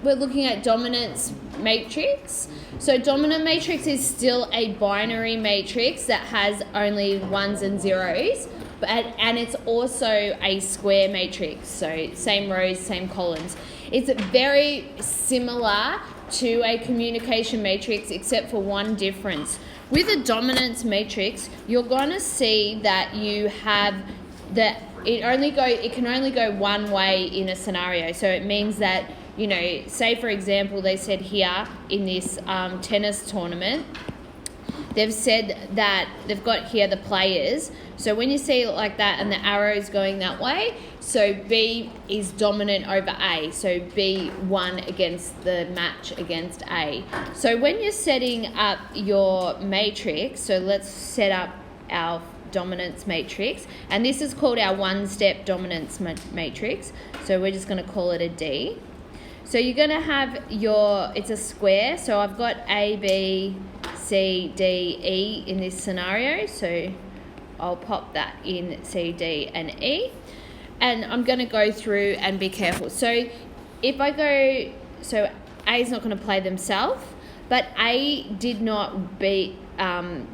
we're looking at dominance matrix. So dominant matrix is still a binary matrix that has only ones and zeros, and it's also a square matrix, so same rows, same columns. It's very similar to a communication matrix except for one difference. With a dominance matrix, you're going to see that you have that it can only go one way in a scenario. So it means that, you know, say for example, they said here in this tennis tournament, they've said that they've got here the players. So when you see it like that and the arrow's going that way, so B is dominant over A. So B won against the match against A. So when you're setting up your matrix, so let's set up our dominance matrix, and this is called our one-step dominance matrix. So we're just going to call it a D. So you're going to have it's a square. So I've got A, B, C, D, E in this scenario. So I'll pop that in C, D, and E. And I'm going to go through and be careful. So if I go, so A is not going to play themselves, but A did not beat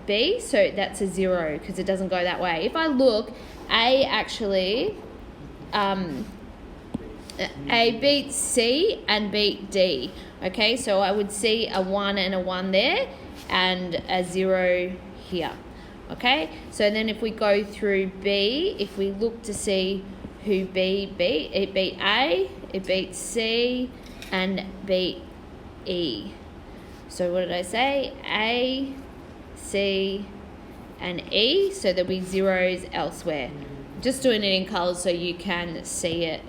B, so that's a 0 because it doesn't go that way. If I look, A actually, A beat C and beat D. Okay, so I would see a 1 and a 1 there and a 0 here. Okay, so then if we go through B, if we look to see who B beat, it beat A, it beat C, and beat E. So what did I say? A, C, and E. So there'll be zeros elsewhere. Just doing it in colours so you can see it,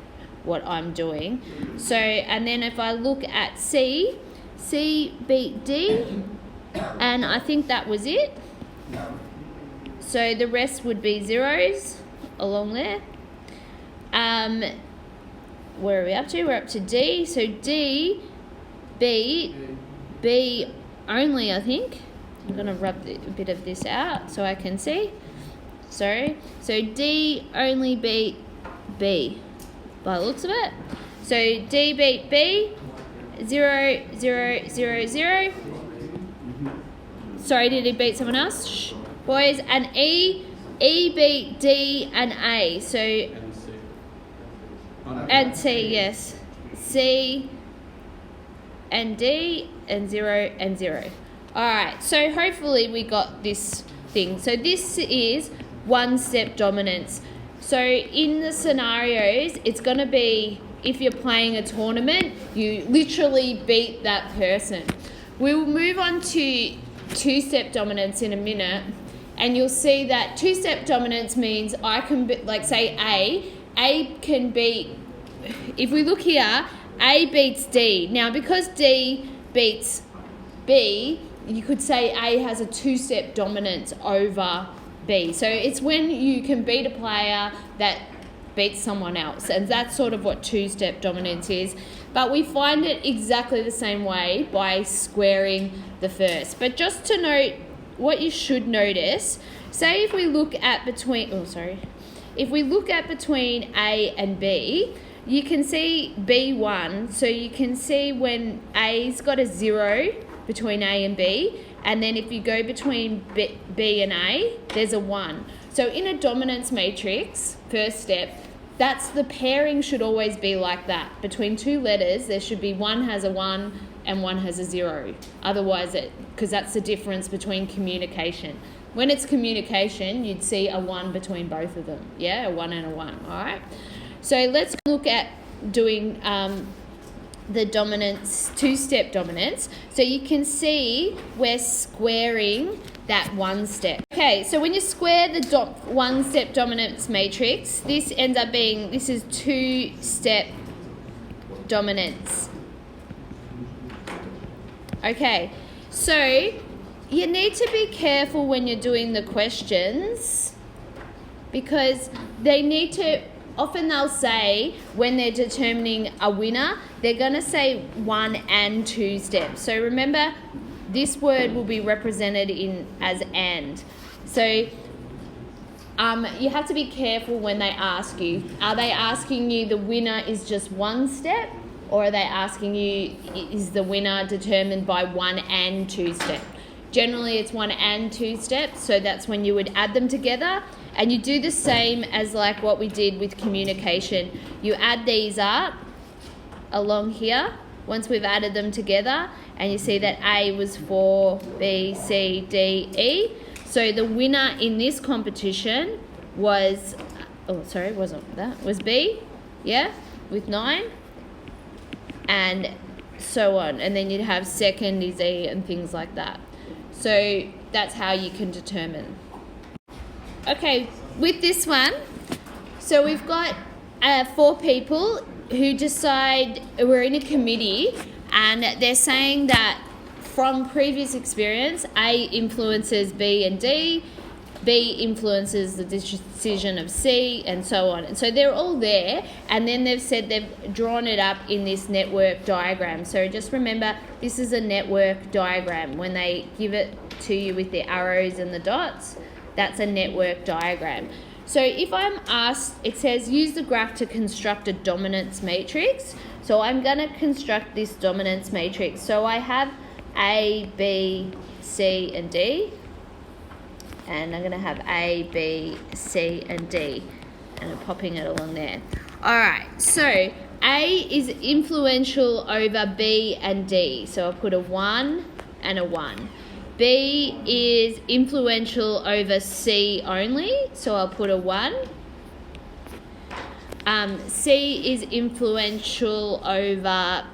what I'm doing. So, and then if I look at C, C beat D, and I think that was it. So the rest would be zeros along there. Where are we up to? We're up to D. So D beat B only, I think. I'm going to rub a bit of this out so I can see. Sorry. So D only beat B by the looks of it. So D beat B, 0, 0, 0, 0. Sorry, did he beat someone else? Shh. Boys, and E beat D and A. So, and C, yes. C and D and 0 and 0. Alright, so hopefully we got this thing. So this is one-step dominance. So in the scenarios, it's going to be, if you're playing a tournament, you literally beat that person. We'll move on to two-step dominance in a minute, and you'll see that two-step dominance means I can, like say A can beat, if we look here, A beats D. Now because D beats B, you could say A has a two-step dominance over B. So it's when you can beat a player that beats someone else, and that's sort of what two-step dominance is. But we find it exactly the same way by squaring the first. But just to note, what you should notice, say if we look at between, if we look at between A and B, you can see B1, so you can see when A's got a 0 between A and B, and then if you go between B and A, there's a 1. So in a dominance matrix, first step, that's the pairing should always be like that. Between two letters, there should be one has a 1 and one has a 0. Otherwise, because that's the difference between communication. When it's communication, you'd see a 1 between both of them. Yeah, a 1 and a 1, all right? So let's look at doing the dominance, two-step dominance. So you can see we're squaring that one step. Okay, so when you square the one-step dominance matrix, this ends up being, this is two-step dominance. Okay, so you need to be careful when you're doing the questions because they need to, often they'll say when they're determining a winner, they're going to say 1 and 2 steps. So remember, this word will be represented as and. So you have to be careful when they ask you. Are they asking you the winner is just 1 step or are they asking you, is the winner determined by 1 and 2 step? Generally, it's 1 and 2 steps, so that's when you would add them together. And you do the same as like what we did with communication. You add these up along here once we've added them together, and you see that A was 4, B, C, D, E. So the winner in this competition was, was B, yeah, with 9, and so on. And then you'd have second is E and things like that. So that's how you can determine. Okay, with this one, so we've got 4 people who decide, we're in a committee, and they're saying that from previous experience, A influences B and D, B influences the decision of C, and so on. And so they're all there, and then they've said they've drawn it up in this network diagram. So just remember, this is a network diagram. When they give it to you with the arrows and the dots, that's a network diagram. So if I'm asked, it says use the graph to construct a dominance matrix. So I'm going to construct this dominance matrix. So I have A, B, C, and D. And I'm going to have A, B, C, and D. And I'm popping it along there. All right, so A is influential over B and D. So I'll put a 1 and a 1. B is influential over C only, so I'll put a 1. C is influential over,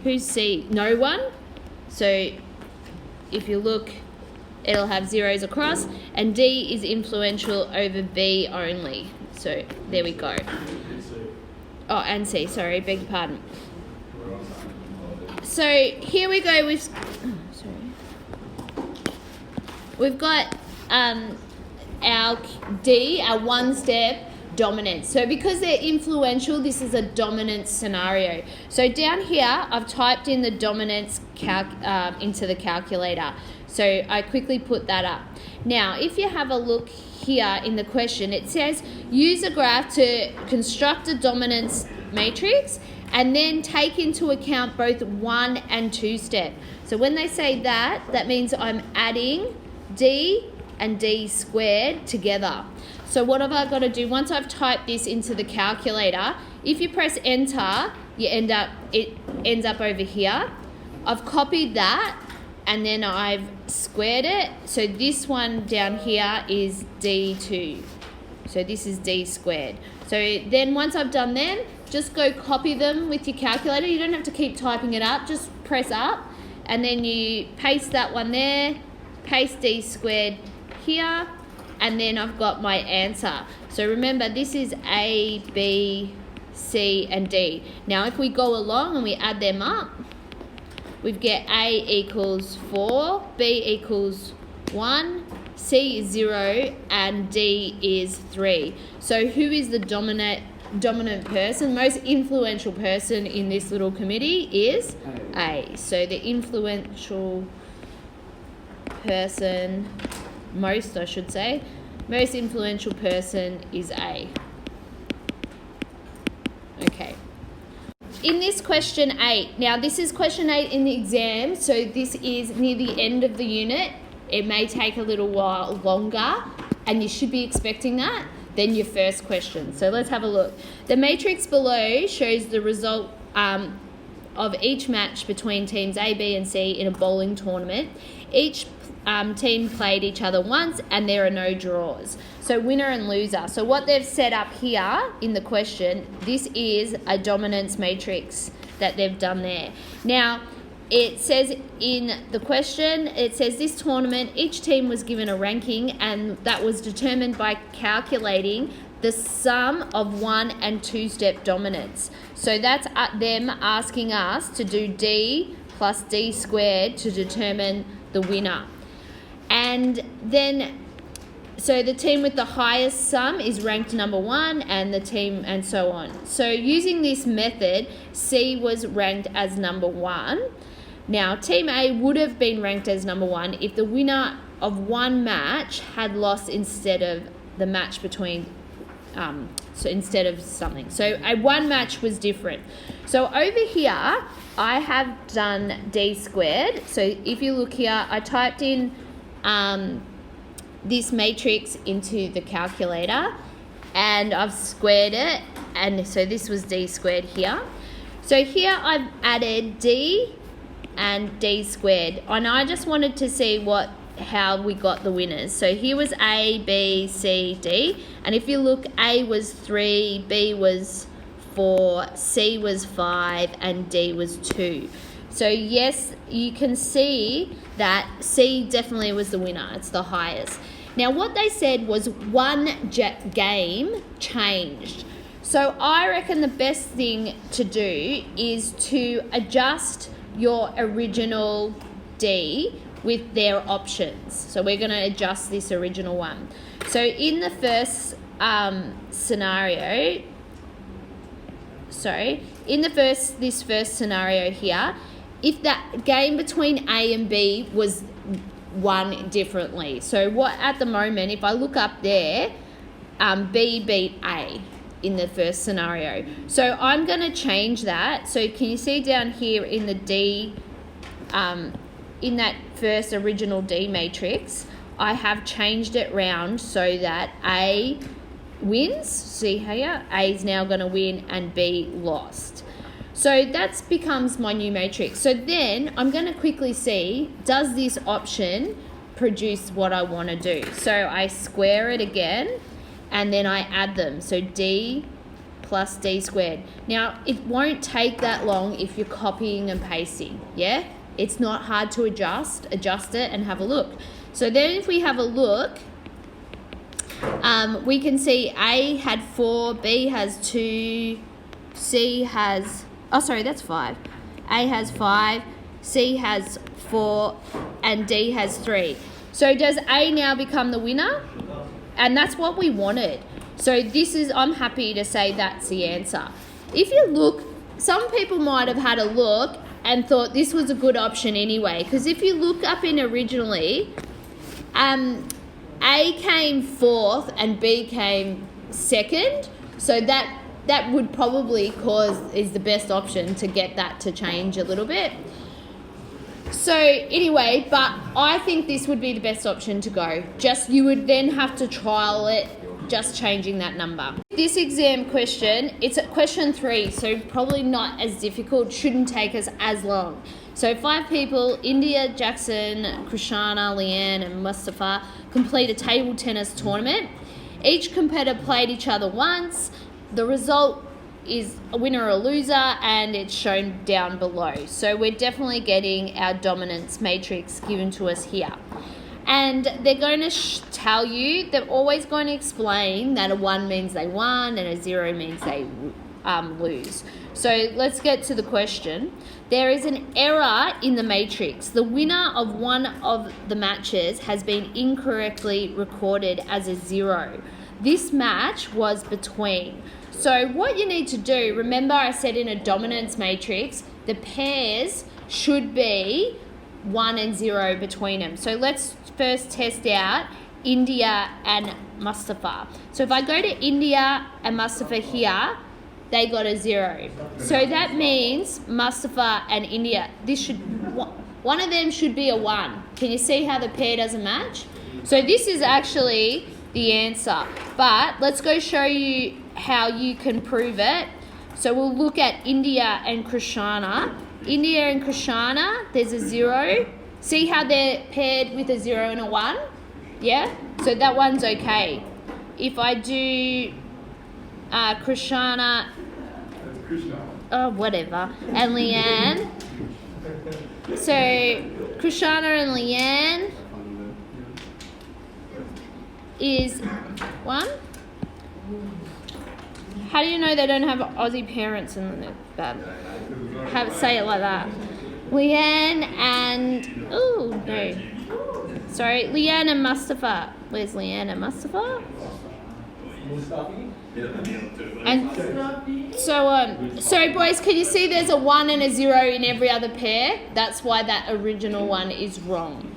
who's C? No one. So if you look, it'll have zeros across. And D is influential over B only. So there we go. Oh, and C, sorry, beg your pardon. So here we go with... We've got our D, our 1-step dominance. So because they're influential, this is a dominance scenario. So down here, I've typed in the dominance into the calculator. So I quickly put that up. Now, if you have a look here in the question, it says use a graph to construct a dominance matrix and then take into account both 1 and 2 step. So when they say that, that means I'm adding D and D squared together. So what have I got to do? Once I've typed this into the calculator, if you press enter, it ends up over here. I've copied that and then I've squared it. So this one down here is D2. So this is D squared. So then once I've done then, just go copy them with your calculator. You don't have to keep typing it up, just press up and then you paste that one there, paste D squared here, and then I've got my answer. So remember, this is A, B, C, and D. Now if we go along and we add them up, we get A equals 4, B equals 1, C is 0, and D is 3. So who is the dominant person? Most influential person in this little committee is A. So the influential person, most influential person is A. Okay. In this question 8, now this is question 8 in the exam, so this is near the end of the unit. It may take a little while longer, and you should be expecting that than your first question. So let's have a look. The matrix below shows the result of each match between teams A, B, and C in a bowling tournament. Each team played each other once, and there are no draws. So winner and loser. So what they've set up here in the question, this is a dominance matrix that they've done there. Now, it says in the question, it says this tournament, each team was given a ranking, and that was determined by calculating the sum of 1 and 2 step dominance. So that's them asking us to do D plus D squared to determine the winner. And then, so the team with the highest sum is ranked number 1, and the team, and so on. So using this method, C was ranked as number 1. Now, Team A would have been ranked as number 1 if the winner of one match had lost instead of the match between, so instead of something. So a one match was different. So over here, I have done d squared. So if you look here, I typed in this matrix into the calculator and I've squared it, and so this was d squared here. So here I've added d and d squared, and I just wanted to see how we got the winners. So here was A, B, C, D, and if you look, A was 3, B was 4, C was 5, and D was 2. So yes, you can see that C definitely was the winner. It's the highest. Now what they said was one game changed. So I reckon the best thing to do is to adjust your original D with their options. So we're going to adjust this original one. So in the first scenario, this first scenario here, if that game between A and B was won differently. So what at the moment, if I look up there, B beat A in the first scenario. So I'm going to change that. So can you see down here in the D, in that first original D matrix, I have changed it round so that A wins. See here, A is now going to win and B lost. So that becomes my new matrix. So then I'm going to quickly see, does this option produce what I want to do? So I square it again and then I add them. So D plus D squared. Now it won't take that long if you're copying and pasting, yeah? It's not hard to adjust it and have a look. So then if we have a look, we can see A had 4, B has 2, C has, that's 5. A has 5, C has 4, and D has 3. So does A now become the winner? And that's what we wanted. So I'm happy to say that's the answer. If you look, some people might have had a look and thought this was a good option anyway, because if you look up in originally, A came 4th and B came 2nd, so that would probably is the best option to get that to change a little bit. So anyway, but I think this would be the best option to go. You would then have to trial it, just changing that number. This exam question, it's at question 3, so probably not as difficult, shouldn't take us as long. So 5 people, India, Jackson, Krishana, Leanne and Mustafa, complete a table tennis tournament. Each competitor played each other once. The result is a winner or a loser, and it's shown down below. So we're definitely getting our dominance matrix given to us here. And they're going to tell you, they're always going to explain that a 1 means they won and a 0 means they lose. So let's get to the question. There is an error in the matrix. The winner of one of the matches has been incorrectly recorded as a 0. This match was between. So what you need to do, remember I said in a dominance matrix, the pairs should be 1 and 0 between them. So let's first test out India and Mustafa. So if I go to India and Mustafa here, they got a 0. So that means Mustafa and India, one of them should be a 1. Can you see how the pair doesn't match? So this is actually the answer. But let's go show you how you can prove it. So we'll look at India and Krishana. India and Krishana, there's a 0. See how they're paired with a 0 and a 1? Yeah? So that one's okay. If I do Krishana, whatever, and Leanne. So Krishana and Leanne is 1. How do you know they don't have Aussie parents and say it like that? Leanne and Leanne and Mustafa. Where's Leanne and Mustafa? And so boys, can you see there's a 1 and a 0 in every other pair? That's why that original one is wrong.